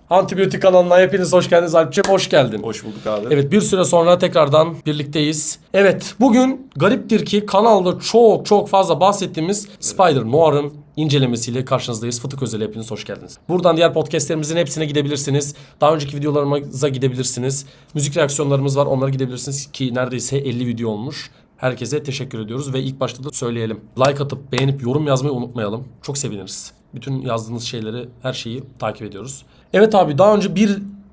Antibiyotik kanalına hepiniz hoş geldiniz. Alpçem hoş geldin. Hoş bulduk abi. Evet, bir süre sonra tekrardan birlikteyiz. Evet, bugün gariptir ki kanalda çok fazla bahsettiğimiz Spider-Noir'ın incelemesiyle karşınızdayız. Fıtık Özel'e hepiniz hoş geldiniz. Buradan diğer podcastlerimizin hepsine gidebilirsiniz. Daha önceki videolarımıza gidebilirsiniz. Müzik reaksiyonlarımız var, onlara gidebilirsiniz ki neredeyse 50 video olmuş. Herkese teşekkür ediyoruz ve ilk başta da söyleyelim. Like atıp beğenip yorum yazmayı unutmayalım. Çok seviniriz. Bütün yazdığınız şeyleri, her şeyi takip ediyoruz. Evet abi, daha önce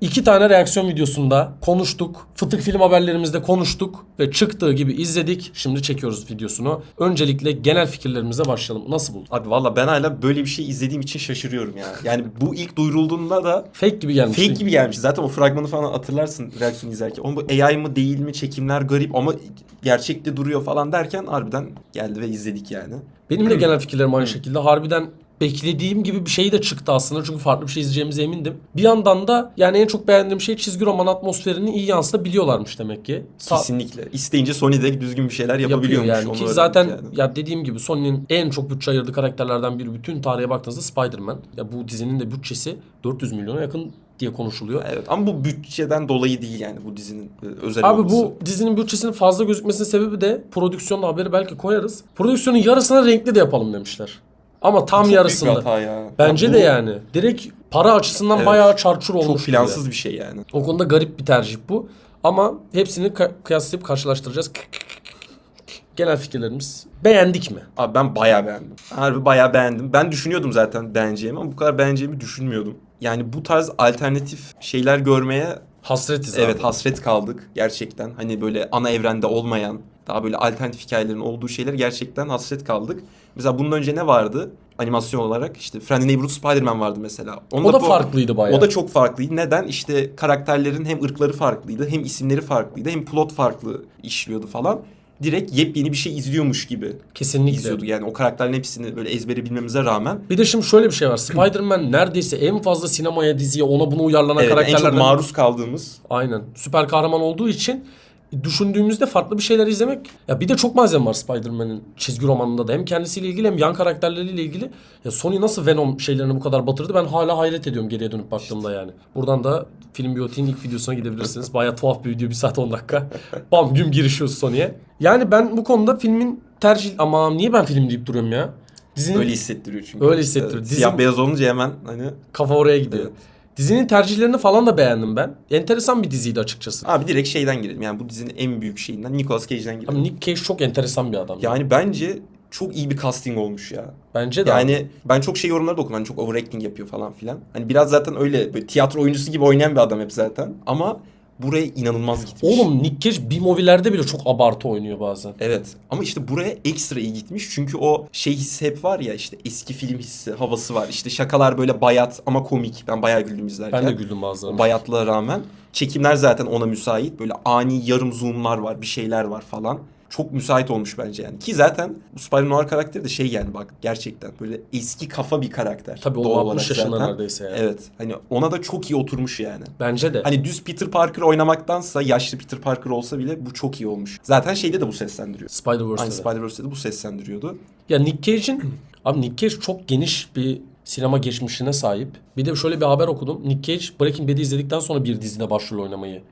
iki tane reaksiyon videosunda konuştuk. Fıtık film haberlerimizde konuştuk ve çıktığı gibi izledik. Şimdi çekiyoruz videosunu. Öncelikle genel fikirlerimize başlayalım. Nasıl buldun? Abi valla ben hala böyle bir şey izlediğim için şaşırıyorum ya. Yani bu ilk duyurulduğunda da Fake gibi gelmiş. fake gibi gelmiş. Zaten o fragmanı falan hatırlarsın reaksiyon izlerken. Ama bu AI mı değil mi, çekimler garip ama gerçekte duruyor falan derken harbiden geldi ve izledik yani. Benim de genel fikirlerim aynı şekilde. Harbiden beklediğim gibi bir şey de çıktı aslında. Çünkü farklı bir şey izleyeceğimize emindim. Bir yandan da yani en çok beğendiğim şey çizgi roman atmosferini iyi yansıtabiliyorlarmış demek ki. Kesinlikle. İsteyince Sony de düzgün bir şeyler Yapıyor yapabiliyormuş. yani Onu ki öğrendik zaten yani. ya dediğim gibi Sony'nin en çok bütçe ayırdığı karakterlerden biri bütün tarihe baktığınızda Spider-Man. Ya bu dizinin de bütçesi 400 milyona yakın diye konuşuluyor. Evet ama bu bütçeden dolayı değil yani bu dizinin özel Abi olması. bu dizinin bütçesinin fazla gözükmesinin sebebi de prodüksiyonda haberi belki koyarız. Prodüksiyonun yarısına renkli de yapalım demişler. Ama tam çok yarısında. büyük bir hata ya. Bence Ya de bu yani. Direkt para açısından Evet. bayağı çarçur olmuş. çok gibi. plansız bir şey yani. O konuda garip bir tercih bu. Ama hepsini kıyaslayıp karşılaştıracağız. Genel fikirlerimiz. Beğendik mi? Abi ben bayağı beğendim. Harbi bayağı beğendim. Ben düşünüyordum zaten beğeneceğimi ama bu kadar beğeneceğimi düşünmüyordum. Yani bu tarz alternatif şeyler görmeye Hasretiz evet abi. hasret kaldık gerçekten. Hani böyle ana evrende olmayan, daha böyle alternatif hikayelerin olduğu şeyler gerçekten hasret kaldık. Mesela bundan önce ne vardı? Animasyon olarak işte Friendly Neighborhood Spider-Man vardı mesela. O da farklıydı bayağı. O da çok farklıydı. Neden? İşte karakterlerin hem ırkları farklıydı, hem isimleri farklıydı, hem plot farklı işliyordu falan. Direkt yepyeni bir şey izliyormuş gibi Kesinlikle. izliyorduk. Yani o karakterlerin hepsini böyle ezbere bilmemize rağmen. Bir de şimdi şöyle bir şey var. Spider-Man neredeyse en fazla sinemaya, diziye, ona bunu uyarlanan Evet, en karakterlerden. çok maruz kaldığımız. Aynen. Süper kahraman olduğu için düşündüğümüzde farklı bir şeyler izlemek. Ya bir de çok malzeme var Spider-Man'in çizgi romanında da. Hem kendisiyle ilgili hem yan karakterleriyle ilgili. Ya Sony nasıl Venom şeylerini bu kadar batırdı, ben hala hayret ediyorum geriye dönüp baktığımda yani. Buradan da Film Biyotik'in ilk videosuna gidebilirsiniz. Bayağı tuhaf bir video, 1 saat 10 dakika. Bam güm girişiyoruz Sony'ye. Yani ben bu konuda filmin aman niye ben film deyip duruyorum ya? Dizinin Öyle hissettiriyor çünkü. Öyle hissettiriyor. Evet, siyah beyaz olunca hemen hani. kafa oraya gidiyor. Evet. Dizinin tercihlerini falan da beğendim ben. Enteresan bir diziydi açıkçası. Abi direkt şeyden girelim. Yani bu dizinin en büyük şeyinden Nicolas Cage'den girelim. Abi Nick Cage çok enteresan bir adam. Yani bence çok iyi bir casting olmuş ya. Bence de. Yani ben çok şey yorumları da okudum. Hani çok overacting yapıyor falan filan. Hani biraz zaten öyle böyle tiyatro oyuncusu gibi oynayan bir adam hep zaten. Ama buraya inanılmaz gitmiş. Oğlum Nick Cage B-movie'lerde bile çok abartı oynuyor bazen. Evet ama işte buraya ekstra iyi gitmiş. Çünkü o şey hissi hep var ya, işte eski film hissi, havası var. İşte şakalar böyle bayat ama komik. Ben bayağı güldüm izlerken. Ben de güldüm bazılarına. O bayatlığa rağmen. Çekimler zaten ona müsait. Böyle ani yarım zoomlar var, bir şeyler var falan. Çok müsait olmuş bence yani. Ki zaten bu Spider-Noir karakteri de şey yani, bak gerçekten böyle eski kafa bir karakter. Tabii o Doğal 60 olarak yaşında zaten. neredeyse yani. Evet. Hani ona da çok iyi oturmuş yani. Bence de. Hani düz Peter Parker oynamaktansa yaşlı Peter Parker olsa bile bu çok iyi olmuş. Zaten şeyde de bu seslendiriyor. Aynı Spider-Verse'de de. Spider-Verse'de de bu seslendiriyordu. Ya Nick Cage'in abi Nick Cage çok geniş bir sinema geçmişine sahip. Bir de şöyle bir haber okudum. Nick Cage Breaking Bad'i izledikten sonra bir dizide başrol oynamayı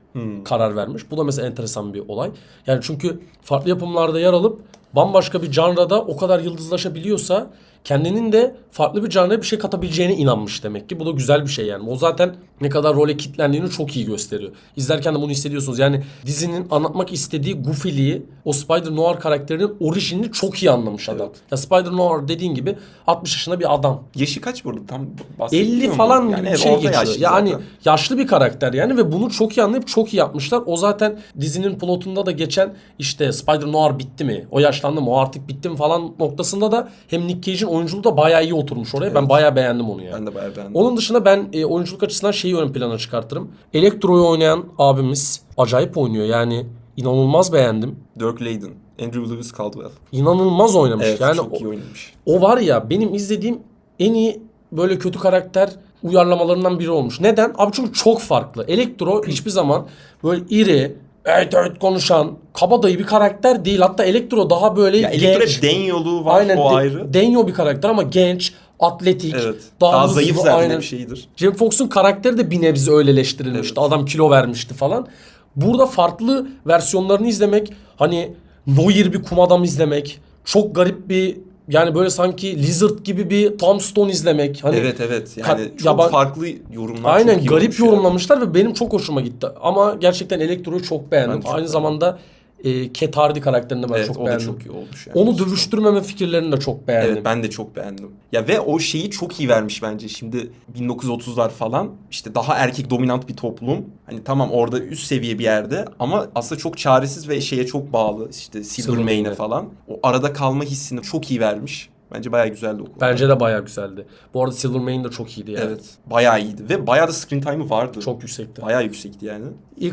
karar vermiş. Bu da mesela enteresan bir olay. Yani çünkü farklı yapımlarda yer alıp bambaşka bir janrada o kadar yıldızlaşabiliyorsa kendinin de farklı bir janraya bir şey katabileceğine inanmış demek ki. Bu da güzel bir şey yani. O zaten ne kadar role kitlendiğini çok iyi gösteriyor. İzlerken de bunu hissediyorsunuz. Yani dizinin anlatmak istediği goofy'liği, o Spider-Noir karakterinin orijinini çok iyi anlamış adam. Evet. Ya Spider-Noir dediğin gibi 60 yaşında bir adam. Yaşı kaç burada? Tam bahsetmiyor 50 mu? falan Yani gibi bir evet, şey orta geçiyor. yaşlı Yani zaten. yaşlı bir karakter yani ve bunu çok iyi anlayıp çok iyi yapmışlar. O zaten dizinin plotunda da geçen işte Spider-Noir bitti mi? O yaşlandı mı? O artık bitti mi falan noktasında da hem Nick Cage'in oyunculuğu da bayağı iyi oturmuş oraya. Evet. Ben bayağı beğendim onu yani. Ben de bayağı beğendim. Onun dışında ben oyunculuk açısından şeyi ön plana çıkartırım. Elektro'yu oynayan abimiz acayip oynuyor yani. İnanılmaz beğendim. Dirk Leyden, Andrew Lewis Caldwell. İnanılmaz oynamış. Evet, yani çok iyi oynamış. o var ya benim izlediğim en iyi böyle kötü karakter uyarlamalarından biri olmuş. Neden? Abi çünkü çok farklı. Elektro hiçbir zaman böyle iri, evet konuşan, kabadayı bir karakter değil. Hatta Elektro daha böyle Ya genç. Elektro Denyoluğu var, Aynen o ayrı. Denyo bir karakter ama genç, atletik, Evet. daha Daha hızlı, zayıf zaten aynen. bir şeydir. Jamie Foxx'un karakteri de bir nebze öyleleştirilmişti. Evet. Adam kilo vermişti falan. Burada farklı versiyonlarını izlemek, hani Noir bir kum adam izlemek, çok garip bir, yani böyle sanki Lizard gibi bir Tom Stone izlemek. Hani Evet yani çok yaban- farklı yorumlar aynen çok iyi garip olmuş yani. yorumlamışlar ve benim çok hoşuma gitti. Ama gerçekten Elektro'yu çok beğendim. Ben de çok Aynı beğendim. zamanda Cat Hardy karakterini ben Evet çok o da beğendim. çok iyi olmuş yani. Onu gerçekten. dövüştürmeme fikirlerini de çok beğendim. Evet ben de çok beğendim. Ya ve o şeyi çok iyi vermiş bence. Şimdi 1930'lar falan işte daha erkek dominant bir toplum. Hani tamam orada üst seviye bir yerde ama aslında çok çaresiz ve şeye çok bağlı. İşte Silvermane'e Silvermane'e. falan. O arada kalma hissini çok iyi vermiş. Bence bayağı güzeldi o konuda. Bence de bayağı güzeldi. Bu arada Silvermane de çok iyiydi yani. Evet. Bayağı iyiydi ve bayağı da screen time'ı vardı. Çok yüksekti. Bayağı yüksekti yani.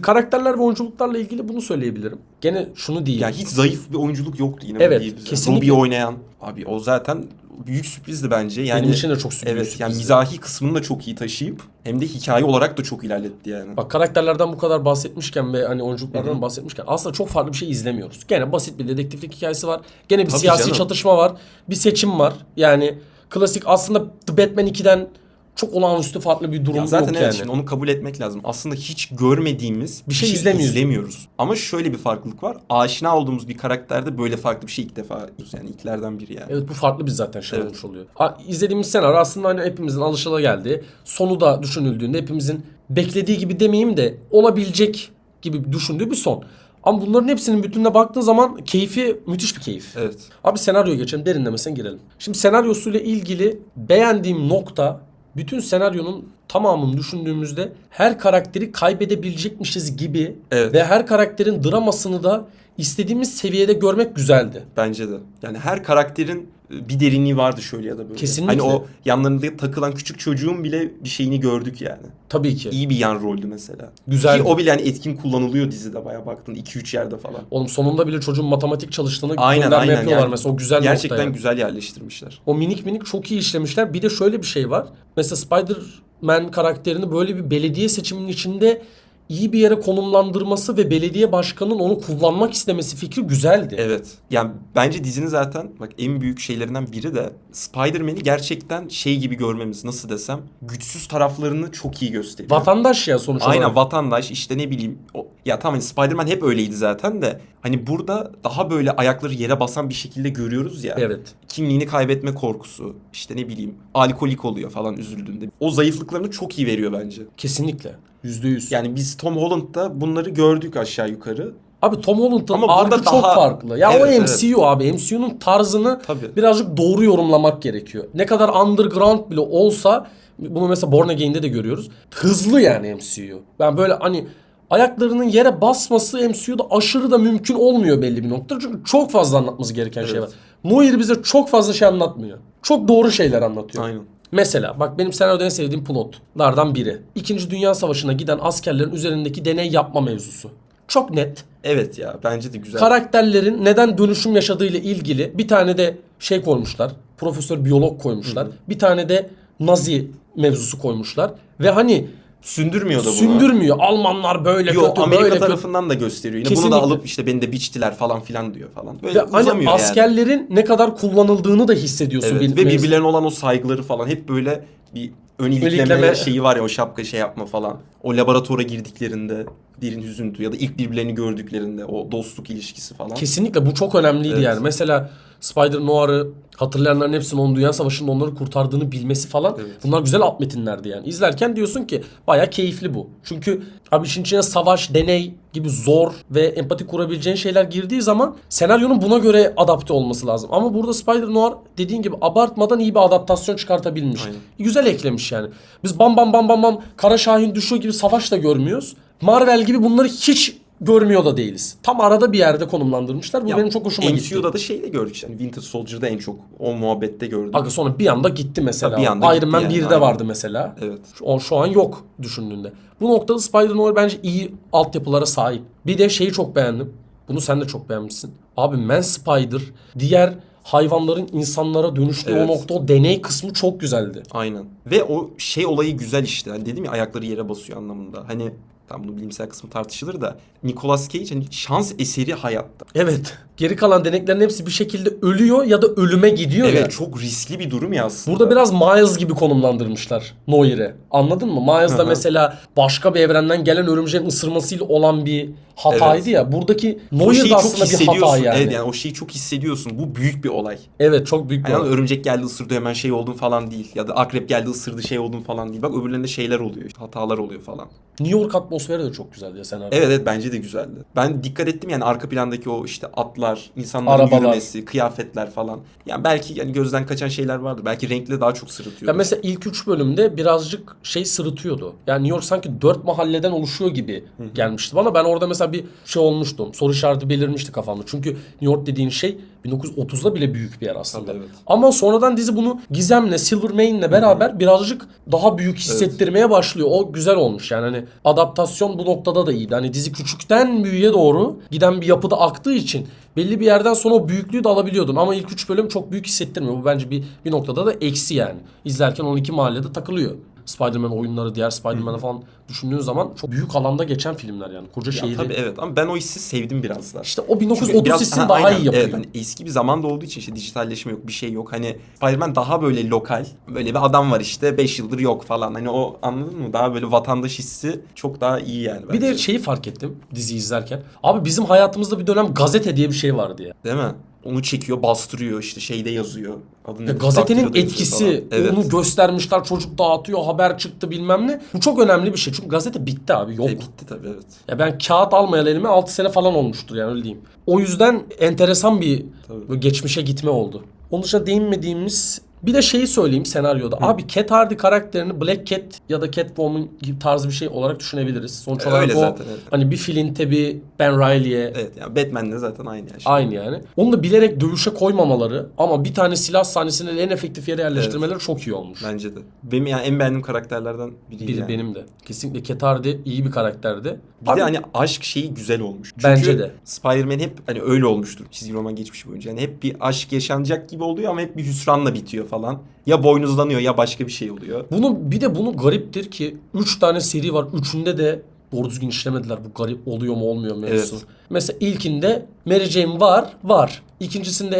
Karakterler ve oyunculuklarla ilgili bunu söyleyebilirim. Gene şunu diyeyim. Ya hiç zayıf bir oyunculuk yoktu yine Evet, bu diyebiliriz. kesinlikle. Robbie oynayan. Abi o zaten büyük sürprizdi bence. Yani, Benim için de çok sürpriz. evet yani mizahi kısmını da çok iyi taşıyıp hem de hikaye olarak da çok ilerletti yani. Bak karakterlerden bu kadar bahsetmişken ve hani oyunculuklardan bahsetmişken aslında çok farklı bir şey izlemiyoruz. Gene basit bir dedektiflik hikayesi var. Gene bir Tabii siyasi canım. çatışma var. Bir seçim var. Yani klasik aslında The Batman 2'den çok olağanüstü farklı bir durum Ya zaten yok evet yani. şimdi onu kabul etmek lazım. Aslında hiç görmediğimiz Bir şey izlemiyoruz. izlemiyoruz. Ama şöyle bir farklılık var. Aşina olduğumuz bir karakterde böyle farklı bir şey ilk defa yapıyoruz. Yani ilklerden biri yani. Evet bu farklı bir zaten şey Evet. olmuş oluyor. İzlediğimiz senaryo aslında hani hepimizin alışılageldiği, sonu da düşünüldüğünde hepimizin beklediği gibi demeyeyim de olabilecek gibi düşündüğü bir son. Ama bunların hepsinin bütününe baktığın zaman keyfi müthiş bir keyif. Evet. Abi senaryoya geçelim, derinlemesine girelim. Şimdi senaryosuyla ilgili beğendiğim nokta, bütün senaryonun tamamını düşündüğümüzde her karakteri kaybedebilecekmişiz gibi Evet. ve her karakterin dramasını da istediğimiz seviyede görmek güzeldi. Bence de. Yani her karakterin bir derinliği vardı şöyle ya da böyle. Kesinlikle. Hani o yanlarında takılan küçük çocuğun bile bir şeyini gördük yani. Tabii ki. İyi bir yan roldü mesela. Güzeldi. Ki o bile hani etkin kullanılıyor dizide bayağı baktın 2-3 yerde falan. Oğlum sonunda bile çocuğun matematik çalıştığını Aynen gönderme aynen. yapıyorlar Yani mesela. O güzel bir gerçekten nokta yani. güzel yerleştirmişler. O minik minik çok iyi işlemişler. Bir de şöyle bir şey var. Mesela Spider-Man karakterini böyle bir belediye seçiminin içinde iyi bir yere konumlandırması ve belediye başkanının onu kullanmak istemesi fikri güzeldi. Evet. Yani bence dizinin zaten bak en büyük şeylerinden biri de Spider-Man'i gerçekten şey gibi görmemiz, nasıl desem, güçsüz taraflarını çok iyi gösteriyor. Vatandaş ya sonuç olarak. Aynen vatandaş işte ne bileyim. Ya tamam hani Spider-Man hep öyleydi zaten de hani burada daha böyle ayakları yere basan bir şekilde görüyoruz ya. Evet. Kimliğini kaybetme korkusu, işte ne bileyim alkolik oluyor falan üzüldüğünde. O zayıflıklarını çok iyi veriyor bence. Kesinlikle. %100. Yani biz Tom Holland'da bunları gördük aşağı yukarı. Abi Tom Holland'ın Ama burada argı çok daha- farklı. Ya Evet, o evet. MCU abi. MCU'nun tarzını Tabii. birazcık doğru yorumlamak gerekiyor. Ne kadar underground bile olsa, bunu mesela Born Again'de de görüyoruz. Hızlı yani MCU. Ben böyle hani ayaklarının yere basması MCU'da aşırı da mümkün olmuyor belli bir noktada. Çünkü çok fazla anlatması gereken şey var. Evet. Noir bize çok fazla şey anlatmıyor. Çok doğru şeyler anlatıyor. Aynen. Mesela bak benim senaryoda en sevdiğim plotlardan biri. İkinci Dünya Savaşı'na giden askerlerin üzerindeki deney yapma mevzusu. Çok net. Evet ya bence de güzel. Karakterlerin neden dönüşüm yaşadığıyla ilgili bir tane de şey koymuşlar. Profesör biyolog koymuşlar. Bir tane de Nazi mevzusu koymuşlar. Ve hani Sündürmüyor da bunu. sündürmüyor. Almanlar böyle Yo, kötü, Amerika böyle kötü. tarafından da gösteriyor. Yine Kesinlikle. bunu da alıp işte beni de biçtiler falan filan diyor falan. Böyle Ve hani uzamıyor yani. askerlerin ne kadar kullanıldığını da hissediyorsun. Evet. bir Ve mevzu. birbirlerine olan o saygıları falan hep böyle bir ön ilikleme İlikleme. şeyi var ya, o şapka şey yapma falan. O laboratuvara girdiklerinde derin hüzüntü ya da ilk birbirlerini gördüklerinde o dostluk ilişkisi falan. Kesinlikle bu çok önemliydi Evet. yani. Mesela Spider-Noir'ı hatırlayanların hepsinin onun Dünya Savaşı'nda onları kurtardığını bilmesi falan. Evet. Bunlar güzel alt metinlerdi yani. İzlerken diyorsun ki baya keyifli bu. Çünkü abi işin içine savaş, deney gibi zor ve empati kurabileceğin şeyler girdiği zaman senaryonun buna göre adapte olması lazım. Ama burada Spider-Noir dediğin gibi abartmadan iyi bir adaptasyon çıkartabilmiş. Aynen. Güzel eklemiş yani. Biz bam bam bam bam bam Kara Şahin düşüyor gibi savaş da görmüyoruz. Marvel gibi bunları hiç görmüyor da değiliz. Tam arada bir yerde konumlandırmışlar. Bu Ya, benim çok hoşuma gitti. MCU'da da şeyde gördük işte. Hani Winter Soldier'da en çok o muhabbette gördük. Aga sonra bir anda gitti mesela. Bir anda Iron Man gitti yani, 1'de aynen. vardı mesela. Evet. Şu an yok düşündüğünde. Bu noktada Spider-Noir bence iyi altyapılara sahip. Bir de şeyi çok beğendim. Bunu sen de çok beğenmişsin. Abi Man Spider diğer hayvanların insanlara dönüştüğü Evet. o nokta, o deney kısmı çok güzeldi. Aynen. Ve o şey olayı güzel işte. Hani dedim ya ayakları yere basıyor anlamında. Hani Tam bu bilimsel kısmı tartışılır da Nicolas Cage hani şans eseri hayatta. Evet. Geri kalan deneklerin hepsi bir şekilde ölüyor ya da ölüme gidiyor Evet ya. çok riskli bir durum ya aslında. Burada biraz Miles gibi konumlandırmışlar Neuer'i. Anladın mı? Miles da mesela başka bir evrenden gelen örümceğin ısırmasıyla olan bir hataydı Evet. ya. Buradaki o Neuer şeyi da çok aslında bir hissediyorsun. hata yani. Evet yani o şeyi çok hissediyorsun. Bu büyük bir olay. Evet, çok büyük bir Yani olay. örümcek geldi ısırdı hemen şey oldun falan değil. Ya da akrep geldi ısırdı şey oldun falan değil. Bak öbürlerinde şeyler oluyor. Hatalar oluyor falan. New York atmosferi de çok güzeldi ya senaryo. Evet bence de güzeldi. Ben dikkat ettim yani arka plandaki o işte atlar, insanların Arabalar. yürümesi, kıyafetler falan. Yani belki yani gözden kaçan şeyler vardır. Belki renkle daha çok sırıtıyor. Ya mesela ilk 3 bölümde birazcık şey sırıtıyordu. Yani New York sanki 4 mahalleden oluşuyor gibi gelmişti bana. Ben orada mesela bir şey olmuştum. Soru işareti belirmişti kafamda. Çünkü New York dediğin şey 1930'da bile büyük bir yer aslında. Tabii, evet. Ama sonradan dizi bunu Gizem'le, Silvermane'le beraber birazcık daha büyük hissettirmeye başlıyor. O güzel olmuş yani hani adaptasyon bu noktada da iyiydi. Hani dizi küçükten büyüğe doğru giden bir yapıda aktığı için belli bir yerden sonra o büyüklüğü de alabiliyordun. Ama ilk 3 bölüm çok büyük hissettirmiyor. Bu bence bir noktada da eksi yani. İzlerken 12 mahallede takılıyor. Spider-Man oyunları, diğer Spider-Man'e falan düşündüğün zaman çok büyük alanda geçen filmler yani. Koca Ya şehri. tabii evet ama ben o hissi sevdim biraz da. İşte o Çünkü 1930 biraz- hissini ha, daha aynen, iyi yapıyor. Evet, hani eski bir zamanda olduğu için işte dijitalleşme yok, bir şey yok. Hani Spider-Man daha böyle lokal. Böyle bir adam var işte 5 yıldır yok falan. Hani o anladın mı? Daha böyle vatandaş hissi çok daha iyi yani Bir bence. de şeyi fark ettim diziyi izlerken. Abi bizim hayatımızda bir dönem gazete diye bir şey vardı ya. Değil mi? Onu çekiyor, bastırıyor işte şeyde yazıyor. Adını Ya nedir? gazetenin Daktilo'da yazıyor etkisi, falan. Evet. onu göstermişler, çocuk dağıtıyor, haber çıktı bilmem ne. Bu çok önemli bir şey. Çünkü gazete bitti abi, yok. Bitti tabii evet. Ya ben kağıt almayalı elime 6 sene falan olmuştur yani öyle diyeyim. O yüzden enteresan bir Tabii. böyle geçmişe gitme oldu. Onun dışında değinmediğimiz bir de şeyi söyleyeyim senaryoda. Abi Cat Hardy karakterini Black Cat ya da Catwoman gibi tarzı bir şey olarak düşünebiliriz. Sonuç olarak Öyle o zaten, evet. hani bir Flint'e bir Ben Reilly'e Evet yani Batman'le zaten aynı yani. aynı yani. Onu da bilerek dövüşe koymamaları ama bir tane silah sahnesini en efektif yere yerleştirmeleri çok iyi olmuş. Bence de. Benim yani en beğendiğim karakterlerden biriydi Biri yani. benim de. Kesinlikle Cat Hardy iyi bir karakterdi. Bir Abi, de hani aşk şeyi güzel olmuş. Çünkü Bence de. Spider-Man hep hani öyle olmuştur çizgi roman geçmişi boyunca. Yani hep bir aşk yaşanacak gibi oluyor ama hep bir hüsranla bitiyor falan. Ya boynuzlanıyor ya başka bir şey oluyor. bunu gariptir ki 3 tane seri var. Üçünde de doğru düzgün işlemediler. Bu garip oluyor mu olmuyor mu mevzusu. Evet. Mesela ilkinde Mary Jane var. İkincisinde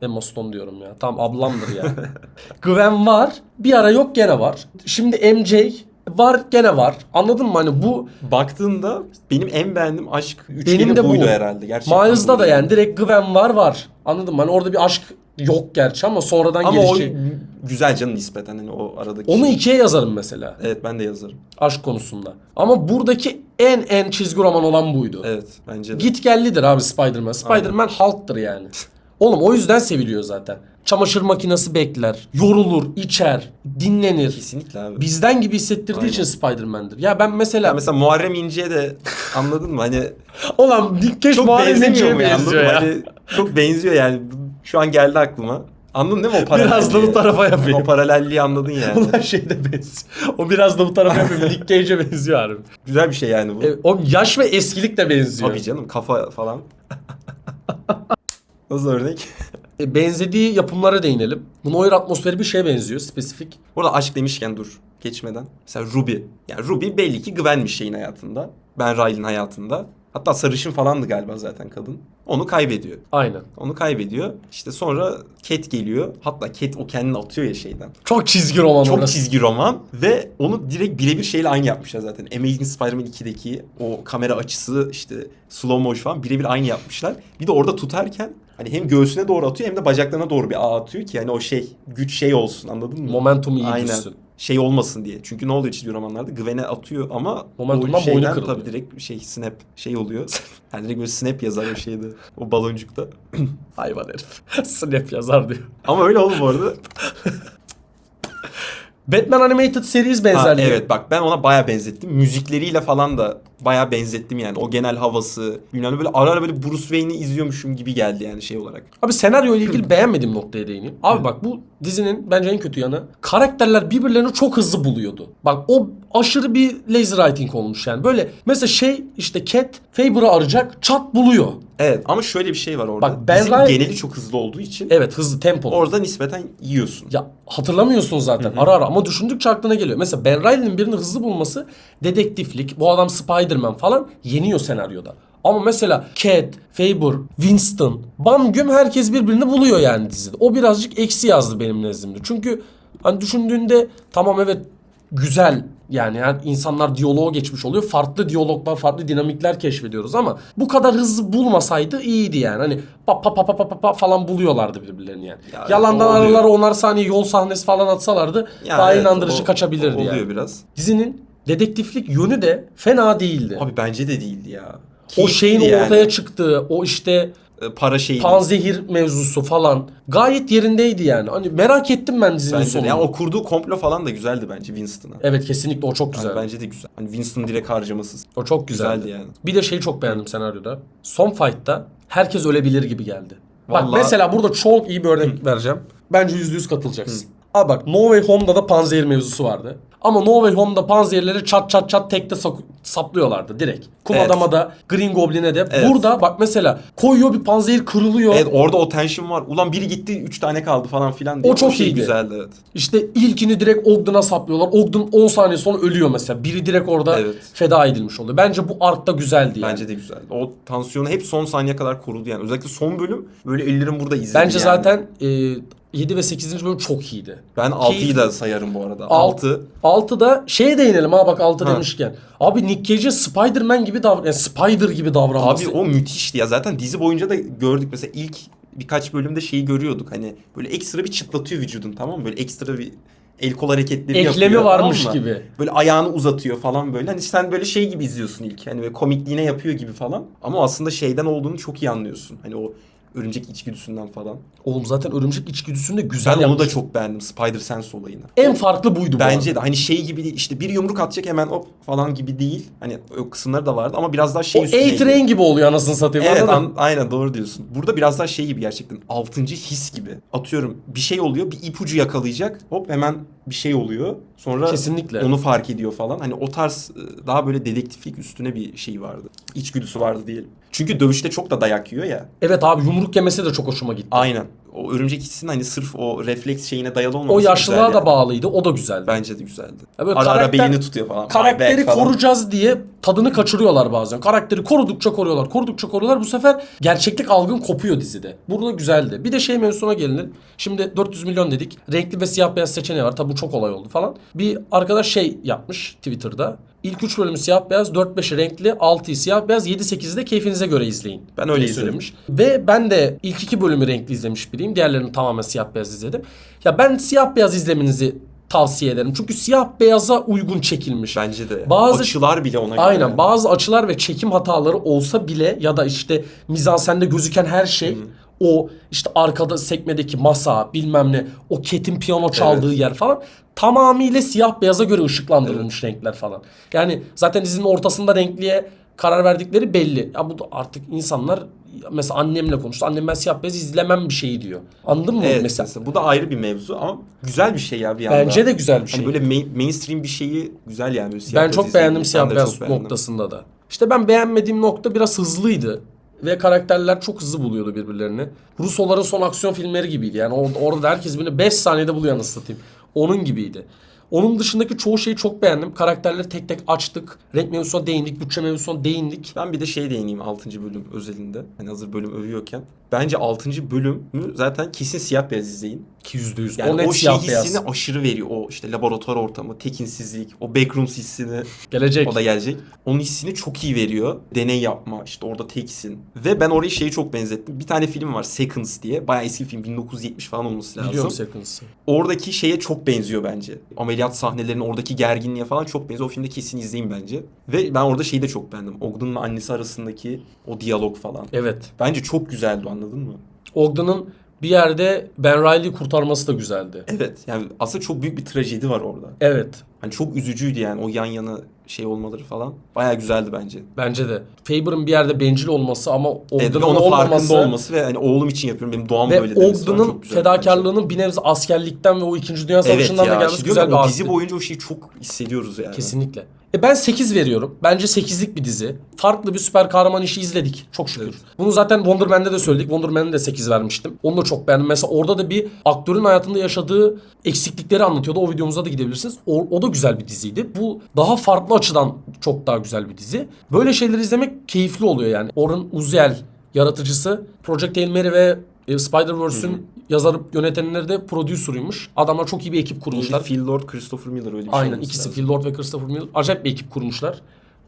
Emma Stone diyorum ya. Tam ablamdır ya. Gwen var. Bir ara yok gene var. Şimdi MJ var gene var. Anladın mı? Hani bu Baktığında benim en beğendiğim aşk üçgeni benim de buydu bu. herhalde. Gerçekten Miles'da buydu da yani direkt Gwen var. Anladın mı? Hani orada bir aşk yok gerçi ama sonradan Ama o gelişecek. güzel canım nispeten hani o aradaki Onu şey. 2'ye yazarım mesela. Evet ben de yazarım. Aşk konusunda. Ama buradaki en çizgi roman olan buydu. Evet bence de. Git gellidir abi Spider-Man. Spider-Man halktır yani. Oğlum o yüzden seviliyor zaten. Çamaşır makinesi bekler, yorulur, içer, dinlenir. Kesinlikle abi. Bizden gibi hissettirdiği Aynen. için Spider-Man'dir. Ya ben mesela... Ya mesela Muharrem İnce'ye de anladın mı hani Ulan Nick Cage çok Muharrem benzemiyor İnce'ye mu ya? Anladın benziyor mı? ya. Hani çok benziyor yani. Şu an geldi aklıma. Anladın değil mi o paralelliği? Biraz da bu tarafa yapayım. O paralelliği anladın yani. Ulan şey de benziyor. O biraz da bu tarafa yapıyor. Nick Cage'e benziyor abi. Güzel bir şey yani bu. O yaş ve eskilik de benziyor. Tabii canım kafa falan. Nasıl örnek? Benzediği yapımlara değinelim. Bu Neuer atmosferi bir şeye benziyor spesifik. Burada aşk demişken dur geçmeden. Mesela Ruby. Yani Ruby belli ki Gwen'miş şeyin hayatında. Ben Riley'nin hayatında. Hatta sarışın falandı galiba zaten kadın. Onu kaybediyor. Aynen. Onu kaybediyor. İşte sonra Cat geliyor. Hatta Cat o kendini atıyor ya şeyden. Çok çizgi roman Çok orası. çizgi roman ve onu direkt birebir şeyle aynı yapmışlar zaten. Amazing Spider-Man 2'deki o kamera açısı işte slow motion falan birebir aynı yapmışlar. Bir de orada tutarken hani hem göğsüne doğru atıyor hem de bacaklarına doğru bir ağ atıyor ki hani o şey güç şey olsun anladın mı? Momentumu iyi Aynen. düşsün. Şey olmasın diye. Çünkü ne oluyor çizgi romanlarda? Gwen'e atıyor ama Momentumdan o şeyden boynu kırılıyor. tabii direkt şey snap şey oluyor. Yani direkt böyle snap yazar o şeyde. O baloncukta. Hayvan herif. Snap yazar diyor. Ama öyle oldu bu arada. Batman Animated Series Ha, benzerliği. evet bak ben ona baya benzettim. Müzikleriyle falan da bayağı benzettim yani. O genel havası. Bilmem ne, böyle ara ara böyle Bruce Wayne'i izliyormuşum gibi geldi yani şey olarak. Abi senaryo ile ilgili beğenmediğim noktaya değineyim. Abi bak bu dizinin bence en kötü yanı karakterler birbirlerini çok hızlı buluyordu. Bak o aşırı bir lazy writing olmuş yani. Böyle mesela işte Cat Faber'ı arayacak, çat buluyor. Evet ama şöyle bir şey var orada. Bak, Ben Dizinin Riley- geneli çok hızlı olduğu için Evet, hızlı tempolu. orada nispeten yiyorsun. Ya hatırlamıyorsun zaten ara ara ama düşündükçe aklına geliyor. Mesela Ben Reilly'nin birini hızlı bulması dedektiflik, bu adam Spider-Man falan yeniyor senaryoda. Ama mesela Cat, Faber, Winston, bam güm herkes birbirini buluyor yani dizide. O birazcık eksi yazdı benim nezdimde. Çünkü hani düşündüğünde tamam evet güzel yani insanlar diyaloğa geçmiş oluyor. Farklı diyaloglar, farklı dinamikler keşfediyoruz ama bu kadar hızlı bulmasaydı iyiydi yani. Hani pa falan buluyorlardı birbirlerini yani. Ya, Yalandan o oluyor. aralara 10'ar saniye yol sahnesi falan atsalardı Ya daha evet, inandırıcı o kaçabilirdi oluyor yani. biraz. Dizinin dedektiflik yönü de fena değildi. Abi bence de değildi ya. O şeyin Keyifliydi ortaya yani. çıktığı, o işte Para şeyi. panzehir mevzusu falan gayet yerindeydi yani. Hani merak ettim ben dizinin Bence de. sonunu. Yani o kurduğu komplo falan da güzeldi bence Winston'a. Evet kesinlikle o çok güzel. Yani bence de güzel. Hani Winston direkt harcamasız. O çok güzeldi. Güzeldi yani. Bir de şeyi çok beğendim senaryoda. Son fight'ta herkes ölebilir gibi geldi. Bak Vallahi- mesela burada çok iyi bir örnek vereceğim. Bence %100 katılacaksın. Abi bak No Way Home'da da panzehir mevzusu vardı. Ama No Way Home'da panzehirleri çat tekte saplıyorlardı direkt. Kum Evet. Adam'a da Green Goblin'e de. Evet. Burada bak mesela koyuyor bir panzehir kırılıyor. Evet orada o tension var. Ulan biri gitti 3 tane kaldı falan filan diye. O çok şey iyiydi. güzeldi evet. İşte ilkini direkt Ogden'a saplıyorlar. Ogden 10 saniye sonra ölüyor mesela. Biri direkt orada Evet. feda edilmiş oluyor. Bence bu artta güzeldi yani. Bence de güzeldi. O tansiyonu hep son saniye kadar korudu yani. Özellikle son bölüm böyle ellerim burada izledi Bence yani. zaten 7 ve 8. bölüm çok iyiydi. Ben 6'yı da sayarım bu arada. 6. 6'da şeye değinelim ha bak 6 Ha. demişken. Abi Nick Cage'e Spider-Man gibi yani Spider gibi davranması. Abi o müthişti ya. Zaten dizi boyunca da gördük. Mesela ilk birkaç bölümde şeyi görüyorduk. Hani böyle ekstra bir çıtlatıyor vücudun, tamam mı? Böyle ekstra bir el kol hareketleri Eklemi yapıyor. varmış tamam mı? gibi. Böyle ayağını uzatıyor falan böyle. Hani sen böyle şey gibi izliyorsun ilk. Hani böyle komikliğine yapıyor gibi falan. Ama aslında şeyden olduğunu çok iyi anlıyorsun. Hani o örümcek içgüdüsünden falan. Oğlum zaten örümcek içgüdüsünü de güzel Ben onu yapmış. da çok beğendim. Spider-Sense olayını. En farklı buydu bu Bence arada. de hani şey gibi değil, işte bir yumruk atacak hemen hop falan gibi değil. Hani o kısımları da vardı ama biraz daha şey O üstüneydi. A-Train gibi oluyor anasını satayım. Evet anladın mı? aynen doğru diyorsun. Burada biraz daha şey gibi gerçekten 6. his gibi. Atıyorum bir şey oluyor, bir ipucu yakalayacak. Hop hemen bir şey oluyor. Sonra Kesinlikle. onu fark ediyor falan. Hani o tarz daha böyle dedektiflik üstüne bir şey vardı. İçgüdüsü vardı diyelim. Çünkü dövüşte çok da dayak yiyor ya. Evet abi yumruk yemesi de çok hoşuma gitti. Aynen. O örümcek hissinin hani sırf o refleks şeyine dayalı olmaması O güzel yaşlılığa da yani. bağlıydı. O da güzeldi. Bence de güzeldi. Ya böyle Ara ara karakter- belini tutuyor falan. Karakteri Ay be falan. koruyacağız diye tadını kaçırıyorlar bazen. Karakteri korudukça koruyorlar. Korudukça koruyorlar. Bu sefer gerçeklik algın kopuyor dizide. Burada güzeldi. Bir de şey mevzusuna gelinelim. Şimdi 400 milyon dedik. Renkli ve siyah beyaz seçeneği var. Tabi bu çok olay oldu falan. Bir arkadaş şey yapmış Twitter'da. İlk 3 bölümü siyah beyaz, 4-5'i renkli, 6'yı siyah beyaz, 7-8'i de keyfinize göre izleyin. Ben öyle diye izledim. söylemiş. Ve ben de ilk 2 bölümü renkli izlemiş biriyim. Diğerlerini tamamen siyah beyaz izledim. Ya ben siyah beyaz izlemenizi tavsiye ederim. Çünkü siyah beyaza uygun çekilmiş. Bence de. Bazı- Açılar bile ona göre. Aynen yani. bazı açılar ve çekim hataları olsa bile ya da işte mizansende gözüken her şey o işte arkada sekmedeki masa bilmem ne o Cat'in piyano çaldığı yer falan tamamıyla siyah beyaza göre ışıklandırılmış renkler falan. Yani zaten dizinin ortasında renkliye karar verdikleri belli. Ya bu da artık insanlar mesela annemle konuştu. Annem ben siyah beyaz izlemem bir şey diyor. Anladın mı Evet mesela? mesela bu da ayrı bir mevzu ama güzel bir şey ya bir yandan. Bence de güzel bir şey. Hani böyle mainstream bir şeyi güzel yani böyle siyah Ben beyaz çok izlemeyi. beğendim siyah Ben de beyaz çok beğendim. noktasında da. İşte ben beğenmediğim nokta biraz hızlıydı. Ve karakterler çok hızlı buluyordu birbirlerini. Rusoların son aksiyon filmleri gibiydi. Yani orada da herkes birini 5 saniyede buluyor anasını satayım. Onun gibiydi. Onun dışındaki çoğu şeyi çok beğendim. Karakterleri tek tek açtık. Renk mevzusuna değindik. Bütçe mevzusuna değindik. Ben bir de şey değineyim 6. bölüm özelinde. Hani hazır bölüm övüyorken. Bence 6. bölümü zaten kesin siyah beyaz izleyin. Ki %100. Yani o net o şey siyah hissini beyaz. aşırı veriyor. O işte laboratuvar ortamı, tekinsizlik, o backrooms hissini Gelecek. o da gelecek. Onun hissini çok iyi veriyor. Deney yapma, işte orada teksin. Ve ben orayı şeye çok benzettim. Bir tane film var Seconds diye. Bayağı eski film 1970 falan olması lazım. Biliyorum Seconds'ı. Oradaki şeye çok benziyor bence. Ameliyat sahnelerinin oradaki gerginliğe falan çok benziyor. O filmde kesin izleyin bence. Ve ben orada şeyi de çok beğendim. Ogden'la annesi arasındaki o diyalog falan. Evet. Bence çok güzeldi, anladın mı? Ogden'ın bir yerde Ben Riley'i kurtarması da güzeldi. Evet yani aslında çok büyük bir trajedi var orada. Evet. Hani çok üzücüydü yani o yan yana şey olmaları falan. Bayağı güzeldi bence. Bence de. Faber'ın bir yerde bencil olması ama Evet, Ogden'ın ve onun farkında olmaması olması ve hani oğlum için yapıyorum benim doğam ve böyle demesi falan Ogden'ın çok güzel fedakarlığının bir nebze askerlikten ve o 2. Dünya bence. Savaşı'ndan da işte gelmesi diyorum güzel ya, bir o dizi arttı. boyunca o şeyi çok hissediyoruz yani. Kesinlikle. Ben 8 veriyorum. Bence 8'lik bir dizi. Farklı bir süper kahraman işi izledik. Çok şükür. Evet. Bunu zaten Wonder Man'de de söyledik. Wonder Man'e de 8 vermiştim. Onu da çok beğendim. Mesela orada da bir aktörün hayatında yaşadığı eksiklikleri anlatıyordu. O videomuza da gidebilirsiniz. O da güzel bir diziydi. Bu daha farklı açıdan çok daha güzel bir dizi. Böyle şeyleri izlemek keyifli oluyor yani. Orhan Uziel yaratıcısı Project Hail Mary ve Spider-Verse'ün yazarı yönetenleri de prodüseruymuş. Adamlar çok iyi bir ekip kurmuşlar. Phil Lord, Christopher Miller öyle bir şey Aynen olması ikisi lazım. Phil Lord ve Christopher Miller acayip bir ekip kurmuşlar.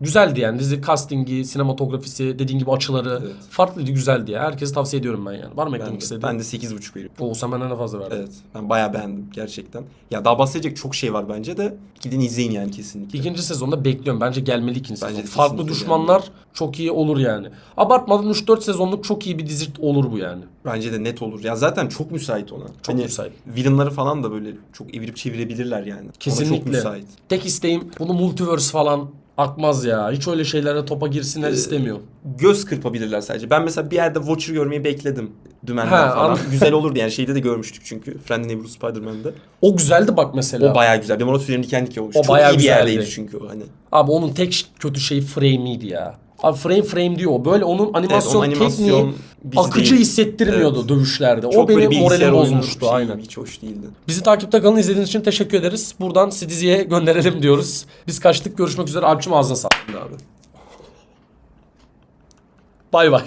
Güzeldi yani dizi castingi, sinematografisi, dediğin gibi açıları Evet. farklıydı, güzeldi ya. Herkese tavsiye ediyorum ben yani. Var mı eklemek istediğin? Ben de 8,5 veriyorum. O sen benden de fazla verdin. Evet. Ben bayağı beğendim gerçekten. Ya daha bahsedecek çok şey var bence de. Gidin izleyin yani kesinlikle. İkinci sezonda bekliyorum. Bence gelmeli ikinci Bence sezon. de Farklı kesinlikle düşmanlar çok iyi olur yani. Abartmadan 3-4 sezonluk çok iyi bir dizi olur bu yani. Bence de net olur. Ya zaten çok müsait ona. Çok müsait. Villainları falan da böyle çok evirip çevirebilirler yani. Ona Kesinlikle. çok müsait. Tek isteğim bunu multiverse falan akmaz ya. Hiç öyle şeylere topa girsinler istemiyorum. Göz kırpabilirler sadece. Ben mesela bir yerde Watcher görmeyi bekledim. Dümenden Ha, falan. anladım. Güzel olurdu yani. Şeyde de görmüştük çünkü. Friendly Neighborhood Spider-Man'de. O güzeldi bak mesela. O bayağı güzel. Benim orada tüylerim diken diken olmuş. O Çok bayağı iyi bir güzeldi. yerdeydi çünkü o hani. Abi onun tek kötü şeyi frame'iydi ya. Abi frame diyor o. Böyle onun animasyon, Evet, onun tekniği animasyon biz akıcı değil. hissettirmiyordu Evet. dövüşlerde. O Çok böyle benim bilgisayar moralimi oyunu bozmuştu şey, aynen. hiç hoş değildi. Bizi takipte kalın, izlediğiniz için teşekkür ederiz. Buradan sizi diziye gönderelim diyoruz. Biz kaçtık, görüşmek üzere. Alpçım ağzına sağlık abi. Bay bay.